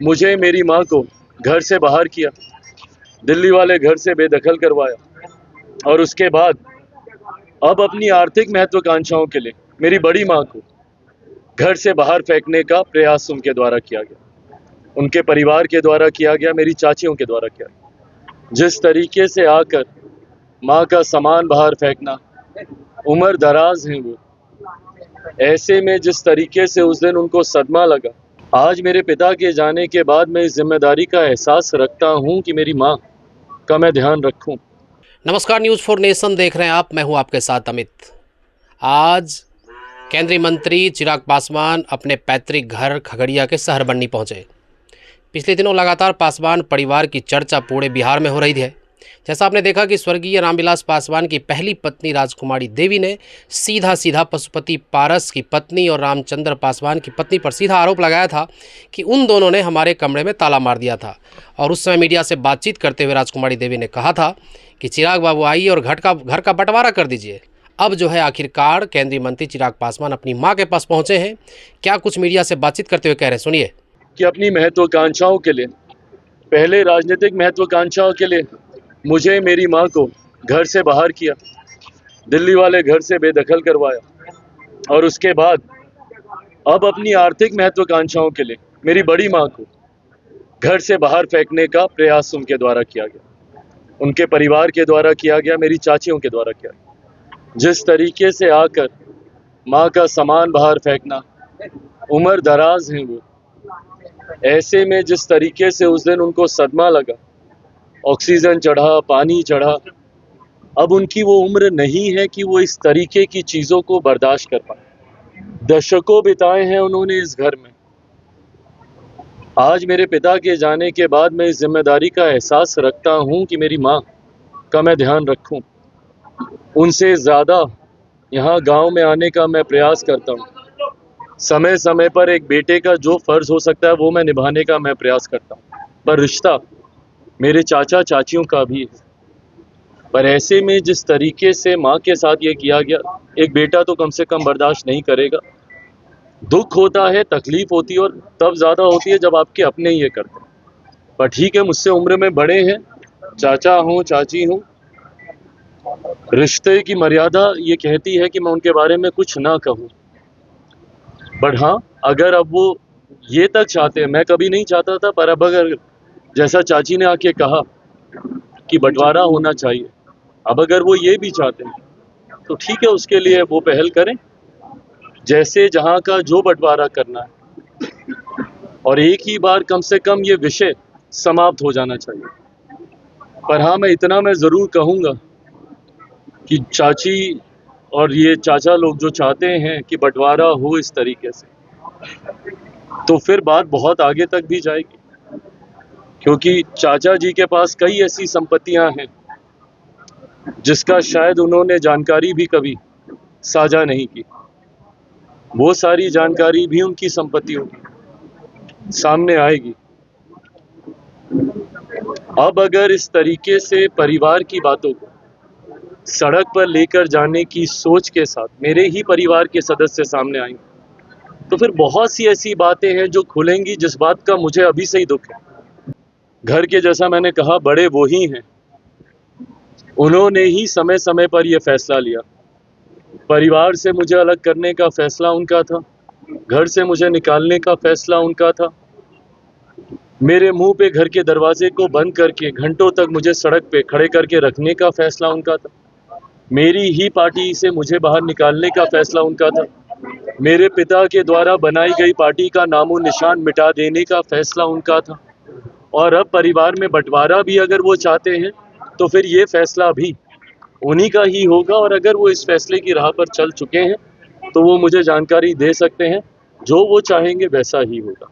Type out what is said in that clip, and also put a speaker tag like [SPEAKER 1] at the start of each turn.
[SPEAKER 1] मुझे मेरी माँ को घर से बाहर किया, दिल्ली वाले घर से बेदखल करवाया और उसके बाद अब अपनी आर्थिक महत्वाकांक्षाओं के लिए मेरी बड़ी माँ को घर से बाहर फेंकने का प्रयास उनके द्वारा किया गया, उनके परिवार के द्वारा किया गया, मेरी चाचियों के द्वारा किया गया। जिस तरीके से आकर माँ का सामान बाहर फेंकना, उम्र दराज हैं वो, ऐसे में जिस तरीके से उस दिन उनको सदमा लगा, आज मेरे पिता के जाने के बाद मैं इस जिम्मेदारी का एहसास रखता हूँ कि मेरी माँ का मैं ध्यान रखूँ।
[SPEAKER 2] नमस्कार, न्यूज़ फॉर नेशन देख रहे हैं आप। मैं हूं आपके साथ अमित। आज केंद्रीय मंत्री चिराग पासवान अपने पैतृक घर खगड़िया के शहर बन्नी पहुंचे। पिछले दिनों लगातार पासवान परिवार की चर्चा पूरे बिहार में हो रही है। जैसा आपने देखा कि स्वर्गीय रामविलास पासवान की पहली पत्नी राजकुमारी देवी ने सीधा पशुपति पारस की पत्नी और रामचंद्र पासवान की पत्नी पर सीधा आरोप लगाया था कि उन दोनों ने हमारे कमरे में ताला मार दिया था। और उस समय मीडिया से बातचीत करते हुए राजकुमारी देवी ने कहा था कि चिराग बाबू आइए और घर का बंटवारा कर दीजिए। अब जो है आखिरकार केंद्रीय मंत्री चिराग पासवान अपनी मां के पास पहुंचे हैं। क्या कुछ मीडिया से बातचीत करते हुए कह रहे हैं, सुनिए।
[SPEAKER 1] कि अपनी महत्वाकांक्षाओं के लिए, पहले राजनीतिक महत्वाकांक्षाओं के लिए मुझे मेरी माँ को घर से बाहर किया, दिल्ली वाले घर से बेदखल करवाया और उसके बाद अब अपनी आर्थिक महत्वाकांक्षाओं के लिए मेरी बड़ी माँ को घर से बाहर फेंकने का प्रयास उनके द्वारा किया गया, उनके परिवार के द्वारा किया गया, मेरी चाचियों के द्वारा किया गया। जिस तरीके से आकर माँ का सामान बाहर फेंकना, उम्र दराज हैं वो, ऐसे में जिस तरीके से उस दिन उनको सदमा लगा, ऑक्सीजन चढ़ा, पानी चढ़ा, अब उनकी वो उम्र नहीं है कि वो इस तरीके की चीज़ों को बर्दाश्त कर पाए। दशकों बिताए हैं उन्होंने इस घर में। आज मेरे पिता के जाने के बाद मैं इस जिम्मेदारी का एहसास रखता हूँ कि मेरी माँ का मैं ध्यान रखूँ। उनसे ज़्यादा यहाँ गांव में आने का मैं प्रयास करता हूँ। समय समय पर एक बेटे का जो फ़र्ज़ हो सकता है वो मैं निभाने का मैं प्रयास करता हूँ, पर रिश्ता मेरे चाचा चाचियों का भी है। पर ऐसे में जिस तरीके से माँ के साथ ये किया गया, एक बेटा तो कम से कम बर्दाश्त नहीं करेगा। दुख होता है, तकलीफ होती है और तब ज़्यादा होती है जब आपके अपने ये करते हैं। पर ठीक है, मुझसे उम्र में बड़े हैं, चाचा हूँ, चाची हूँ, रिश्ते की मर्यादा ये कहती है कि मैं उनके बारे में कुछ ना कहूँ। बट हाँ, अगर अब वो ये तक चाहते हैं, मैं कभी नहीं चाहता था, पर अब अगर जैसा चाची ने आके कहा कि बंटवारा होना चाहिए, अब अगर वो ये भी चाहते हैं तो ठीक है, उसके लिए वो पहल करें, जैसे जहाँ का जो बंटवारा करना है, और एक ही बार कम से कम ये विषय समाप्त हो जाना चाहिए। पर हाँ, मैं इतना मैं ज़रूर कहूँगा कि चाची और ये चाचा लोग जो चाहते हैं कि बंटवारा हो इस तरीके से, तो फिर बात बहुत आगे तक भी जाएगी, क्योंकि चाचा जी के पास कई ऐसी संपत्तियां हैं जिसका शायद उन्होंने जानकारी भी कभी साझा नहीं की। वो सारी जानकारी भी उनकी संपत्तियों की सामने आएगी। अब अगर इस तरीके से परिवार की बातों को सड़क पर लेकर जाने की सोच के साथ मेरे ही परिवार के सदस्य सामने आएंगे, तो फिर बहुत सी ऐसी बातें हैं जो खुलेंगी, जिस बात का मुझे अभी से ही दुख है। घर के, जैसा मैंने कहा, बड़े वो ही हैं, उन्होंने ही समय समय पर यह फैसला लिया। परिवार से मुझे अलग करने का फैसला उनका था, घर से मुझे निकालने का फैसला उनका था, मेरे मुंह पे घर के दरवाजे को बंद करके घंटों तक मुझे सड़क पे खड़े करके रखने का फैसला उनका था, मेरी ही पार्टी से मुझे बाहर निकालने का फैसला उनका था, मेरे पिता के द्वारा बनाई गई पार्टी का नामो निशान मिटा देने का फैसला उनका था। और अब परिवार में बंटवारा भी अगर वो चाहते हैं तो फिर ये फैसला भी उन्हीं का ही होगा। और अगर वो इस फैसले की राह पर चल चुके हैं तो वो मुझे जानकारी दे सकते हैं, जो वो चाहेंगे वैसा ही होगा।